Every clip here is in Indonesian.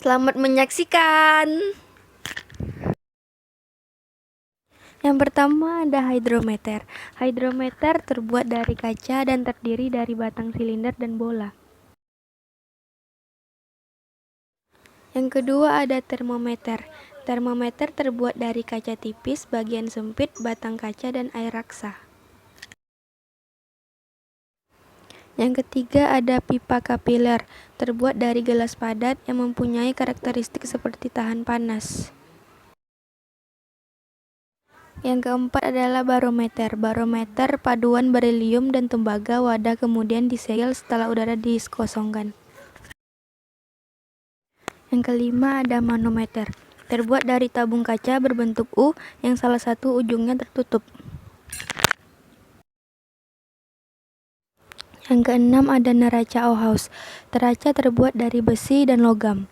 Selamat menyaksikan. Yang pertama ada hidrometer. Hidrometer terbuat dari kaca dan terdiri dari batang silinder dan bola. Yang kedua ada termometer. Termometer terbuat dari kaca tipis, bagian sempit, batang kaca, dan air raksa. Yang ketiga ada pipa kapiler, terbuat dari gelas padat yang mempunyai karakteristik seperti tahan panas. Yang keempat adalah barometer. Barometer paduan berilium dan tembaga, wadah kemudian disegel setelah udara dikosongkan. Yang kelima ada manometer. Terbuat dari tabung kaca berbentuk U yang salah satu ujungnya tertutup. Yang keenam ada neraca Auhaus. Neraca terbuat dari besi dan logam.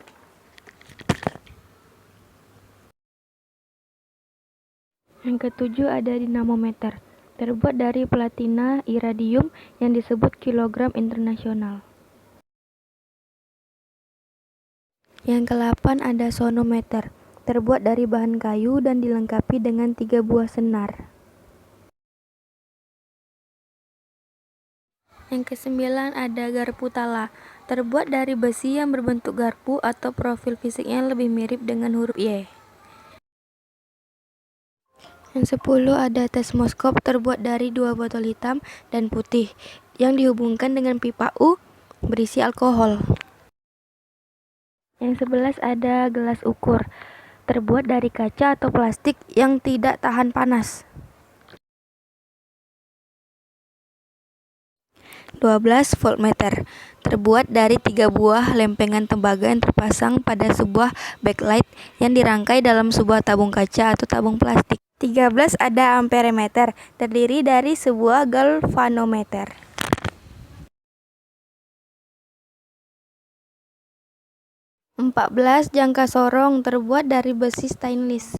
Yang ketujuh ada dinamometer. Terbuat dari platina iradium yang disebut kilogram internasional. Yang ke-8 ada sonometer. Terbuat dari bahan kayu dan dilengkapi dengan 3 buah senar. Yang ke-9 ada garpu tala. Terbuat dari besi yang berbentuk garpu atau profil fisiknya lebih mirip dengan huruf Y. Yang 10 ada termoskop, terbuat dari 2 botol hitam dan putih yang dihubungkan dengan pipa U berisi alkohol. Yang 11 ada gelas ukur, terbuat dari kaca atau plastik yang tidak tahan panas. 12 voltmeter, terbuat dari 3 buah lempengan tembaga yang terpasang pada sebuah backlight yang dirangkai dalam sebuah tabung kaca atau tabung plastik. 13 ada amperemeter, terdiri dari sebuah galvanometer. 14 jangka sorong, terbuat dari besi stainless.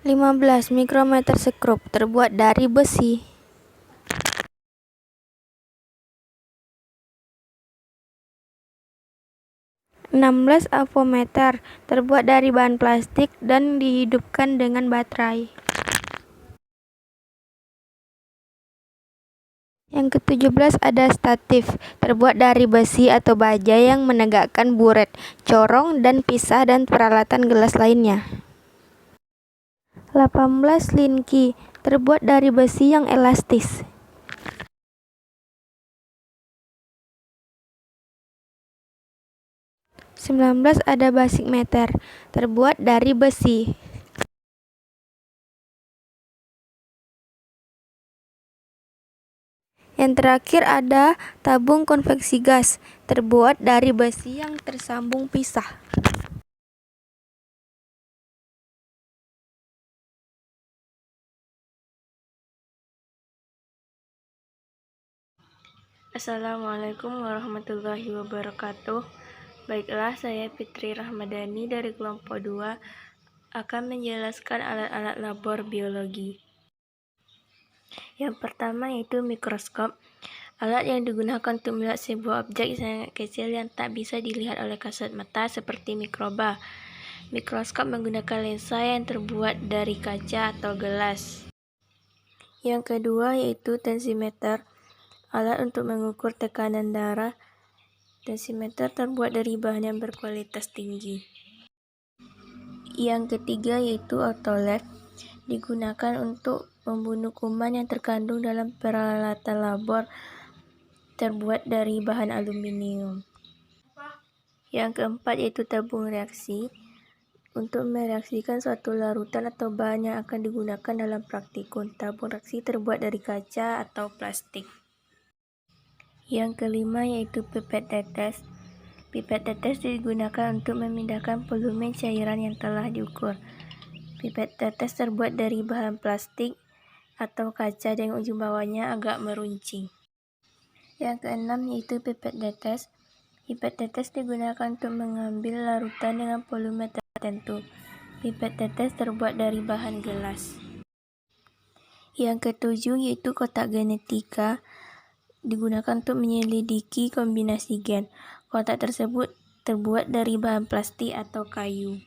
15 mikrometer skrup, terbuat dari besi. 16 avometer, terbuat dari bahan plastik dan dihidupkan dengan baterai. Yang ke-17 ada statif, terbuat dari besi atau baja yang menegakkan buret, corong, dan pisah dan peralatan gelas lainnya. 18 linki, terbuat dari besi yang elastis. 19 ada basic meter, terbuat dari besi. Yang terakhir ada tabung konveksi gas, terbuat dari besi yang tersambung pisah. Assalamualaikum warahmatullahi wabarakatuh. Baiklah, saya Fitri Rahmadani dari kelompok 2 akan menjelaskan alat-alat labor biologi. Yang pertama yaitu mikroskop. Alat yang digunakan untuk melihat sebuah objek sangat kecil yang tak bisa dilihat oleh kasat mata seperti mikroba. Mikroskop menggunakan lensa yang terbuat dari kaca atau gelas. Yang kedua yaitu tensimeter. Alat untuk mengukur tekanan darah. Tensimeter terbuat dari bahan yang berkualitas tinggi. Yang ketiga yaitu autolab. Digunakan untuk membunuh kuman yang terkandung dalam peralatan labor terbuat dari bahan aluminium. Yang keempat yaitu tabung reaksi. Untuk mereaksikan suatu larutan atau bahan yang akan digunakan dalam praktikum. Tabung reaksi terbuat dari kaca atau plastik. Yang kelima yaitu pipet tetes. Pipet tetes digunakan untuk memindahkan volume cairan yang telah diukur. Pipet tetes terbuat dari bahan plastik atau kaca dengan ujung bawahnya agak meruncing. Yang keenam yaitu pipet tetes. Pipet tetes digunakan untuk mengambil larutan dengan volume tertentu. Pipet tetes terbuat dari bahan gelas. Yang ketujuh yaitu kotak genetika. digunakan untuk menyelidiki kombinasi gen. Kotak tersebut terbuat dari bahan plastik atau kayu.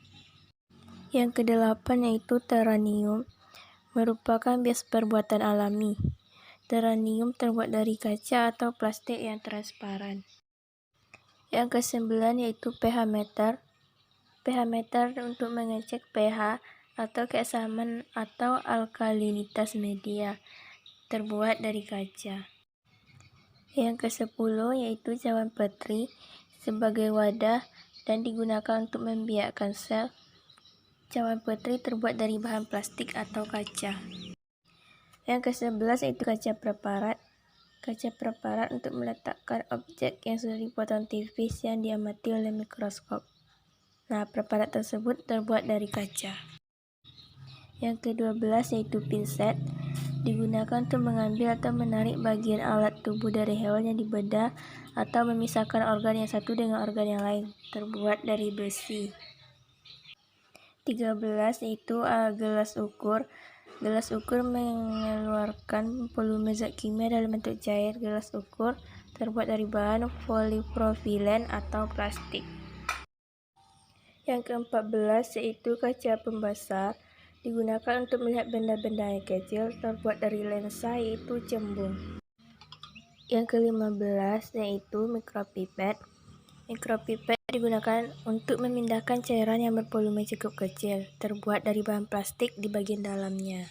Yang kedelapan yaitu teranium, merupakan bias perbuatan alami. Teranium terbuat dari kaca atau plastik yang transparan. Yang kesembilan yaitu pH meter. pH meter untuk mengecek pH atau keasaman atau alkalinitas media, terbuat dari kaca. Yang ke-10 yaitu cawan petri sebagai wadah dan digunakan untuk membiakkan sel. Cawan petri terbuat dari bahan plastik atau kaca. Yang ke-11 yaitu kaca preparat. Kaca preparat untuk meletakkan objek yang sudah dipotong tipis yang diamati oleh mikroskop. Nah, preparat tersebut terbuat dari kaca. Yang ke-12 yaitu pinset, digunakan untuk mengambil atau menarik bagian alat tubuh dari hewan yang dibedah atau memisahkan organ yang satu dengan organ yang lain, terbuat dari besi. 13 yaitu gelas ukur. Gelas ukur mengeluarkan volume zat kimia dalam bentuk cair. Gelas ukur terbuat dari bahan polipropilen atau plastik. Yang ke-14 yaitu kaca pembesar, digunakan untuk melihat benda-benda yang kecil, terbuat dari lensa yaitu cembung. Yang ke-15 yaitu mikropipet. Mikropipet digunakan untuk memindahkan cairan yang bervolume cukup kecil, terbuat dari bahan plastik di bagian dalamnya.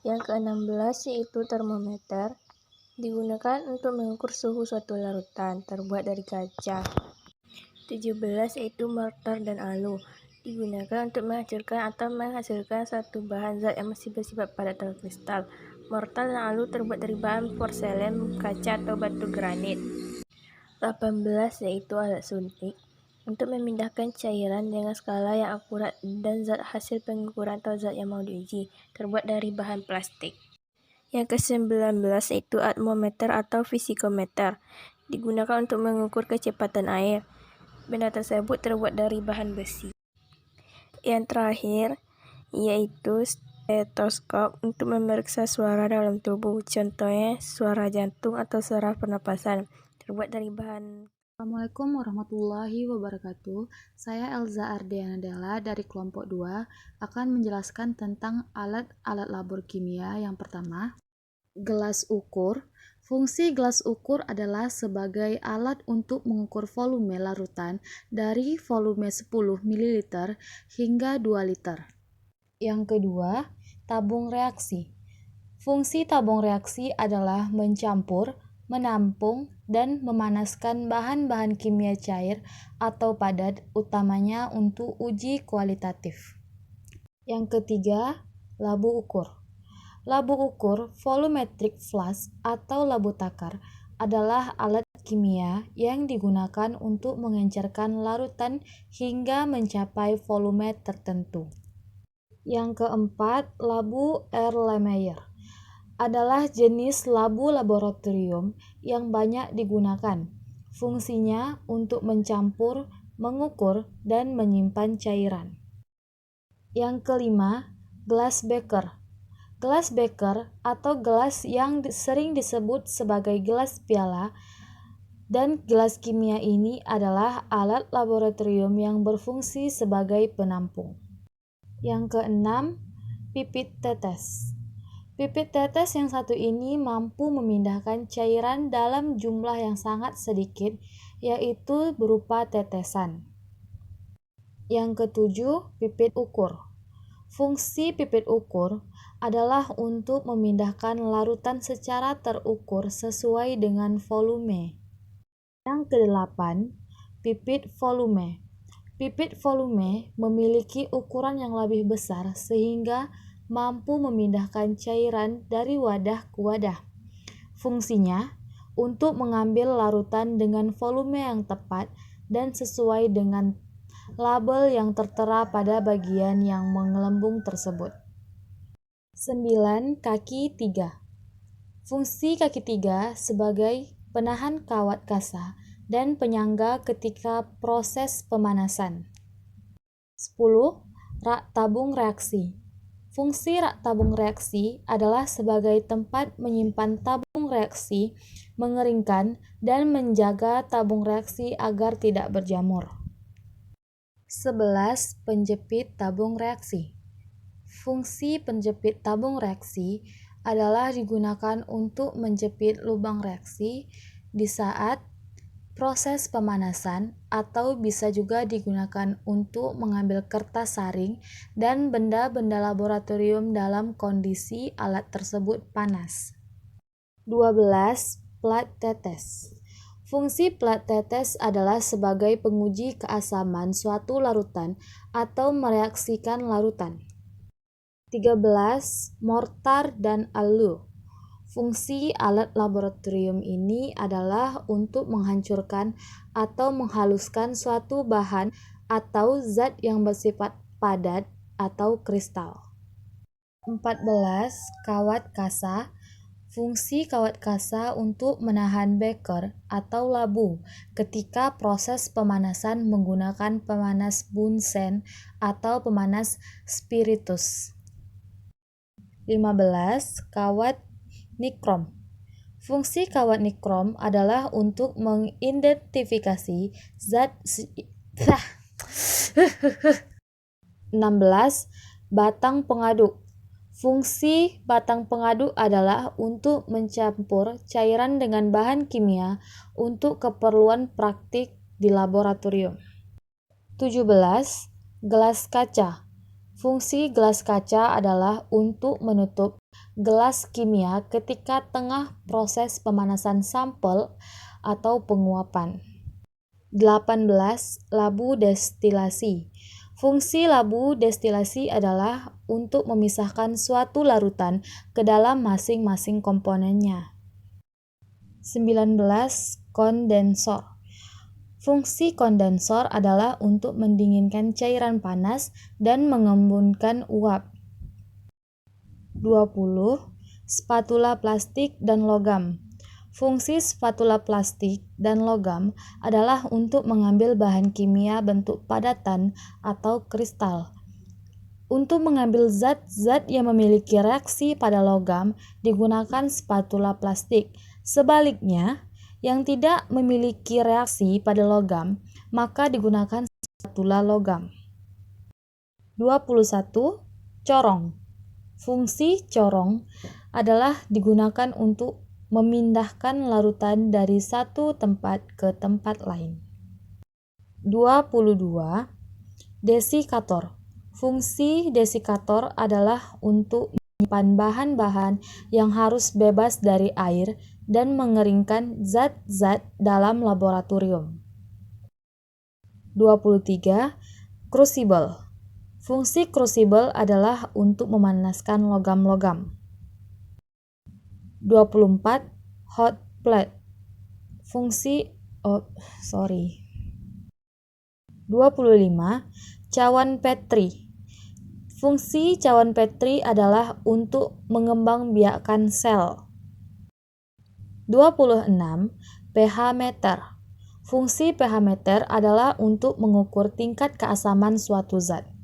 Yang ke-16 yaitu termometer, digunakan untuk mengukur suhu suatu larutan, terbuat dari kaca. 17 yaitu mortar dan alu, digunakan untuk menghasilkan satu bahan zat yang masih bersifat padat atau kristal. Mortar dan alu terbuat dari bahan porselen, kaca atau batu granit. 18 yaitu alat suntik, untuk memindahkan cairan dengan skala yang akurat dan zat hasil pengukuran atau zat yang mau diuji, terbuat dari bahan plastik. Yang ke-19 yaitu atmometer atau fisikometer, digunakan untuk mengukur kecepatan air. Benda tersebut terbuat dari bahan besi. Yang terakhir yaitu stetoskop, untuk memeriksa suara dalam tubuh, contohnya suara jantung atau suara pernapasan, terbuat dari bahan. Assalamualaikum warahmatullahi wabarakatuh. Saya Elza Ardiana Della dari kelompok 2 akan menjelaskan tentang alat-alat labor kimia. Yang pertama, gelas ukur. Fungsi gelas ukur adalah sebagai alat untuk mengukur volume larutan dari volume 10 ml hingga 2 liter. Yang kedua, tabung reaksi. Fungsi tabung reaksi adalah mencampur, menampung, dan memanaskan bahan-bahan kimia cair atau padat, utamanya untuk uji kualitatif. Yang ketiga, labu ukur. Labu ukur volumetric flask atau labu takar adalah alat kimia yang digunakan untuk mengencerkan larutan hingga mencapai volume tertentu. Yang keempat, labu Erlenmeyer adalah jenis labu laboratorium yang banyak digunakan. Fungsinya untuk mencampur, mengukur, dan menyimpan cairan. Yang kelima, gelas beker. Gelas beker atau gelas yang sering disebut sebagai gelas piala dan gelas kimia ini adalah alat laboratorium yang berfungsi sebagai penampung. Yang keenam, pipit tetes. Pipit tetes yang satu ini mampu memindahkan cairan dalam jumlah yang sangat sedikit, yaitu berupa tetesan. Yang ketujuh, pipit ukur. Fungsi pipit ukur adalah untuk memindahkan larutan secara terukur sesuai dengan volume. Yang kedelapan, pipit volume. Pipit volume memiliki ukuran yang lebih besar sehingga mampu memindahkan cairan dari wadah ke wadah. Fungsinya untuk mengambil larutan dengan volume yang tepat dan sesuai dengan label yang tertera pada bagian yang menggelembung tersebut. 9. Kaki 3. Fungsi kaki 3 sebagai penahan kawat kasa dan penyangga ketika proses pemanasan. 10. Rak tabung reaksi. Fungsi tabung reaksi adalah sebagai tempat menyimpan tabung reaksi, mengeringkan, dan menjaga tabung reaksi agar tidak berjamur. 11. Penjepit tabung reaksi. Fungsi penjepit tabung reaksi adalah digunakan untuk menjepit lubang reaksi di saat proses pemanasan, atau bisa juga digunakan untuk mengambil kertas saring dan benda-benda laboratorium dalam kondisi alat tersebut panas. 12. Plat tetes. Fungsi plat tetes adalah sebagai penguji keasaman suatu larutan atau mereaksikan larutan. 13. Mortar dan alu. Fungsi alat laboratorium ini adalah untuk menghancurkan atau menghaluskan suatu bahan atau zat yang bersifat padat atau kristal. 14. Kawat kasa. Fungsi kawat kasa untuk menahan beker atau labu ketika proses pemanasan menggunakan pemanas Bunsen atau pemanas spiritus. 15. Kawat nikrom. Fungsi kawat nikrom adalah untuk mengidentifikasi zat 16. Batang pengaduk. Fungsi batang pengaduk adalah untuk mencampur cairan dengan bahan kimia untuk keperluan praktik di laboratorium. 17. Gelas kaca. Fungsi gelas kaca adalah untuk menutup gelas kimia ketika tengah proses pemanasan sampel atau penguapan. 18. Labu destilasi. Fungsi labu destilasi adalah untuk memisahkan suatu larutan ke dalam masing-masing komponennya. 19. Kondensor. Fungsi kondensor adalah untuk mendinginkan cairan panas dan mengembunkan uap. 20. Spatula plastik dan logam. Fungsi spatula plastik dan logam adalah untuk mengambil bahan kimia bentuk padatan atau kristal. Untuk mengambil zat-zat yang memiliki reaksi pada logam digunakan spatula plastik. Sebaliknya, yang tidak memiliki reaksi pada logam, maka digunakan spatula logam. 21. Corong. Fungsi corong adalah digunakan untuk memindahkan larutan dari satu tempat ke tempat lain. 22. Desikator. Fungsi desikator adalah untuk menyimpan bahan-bahan yang harus bebas dari air dan mengeringkan zat-zat dalam laboratorium. 23. Crucible. Fungsi crucible adalah untuk memanaskan logam-logam. 24. Hot plate. 25. Cawan Petri. Fungsi cawan Petri adalah untuk mengembangbiakkan sel. 26. pH meter. Fungsi pH meter adalah untuk mengukur tingkat keasaman suatu zat.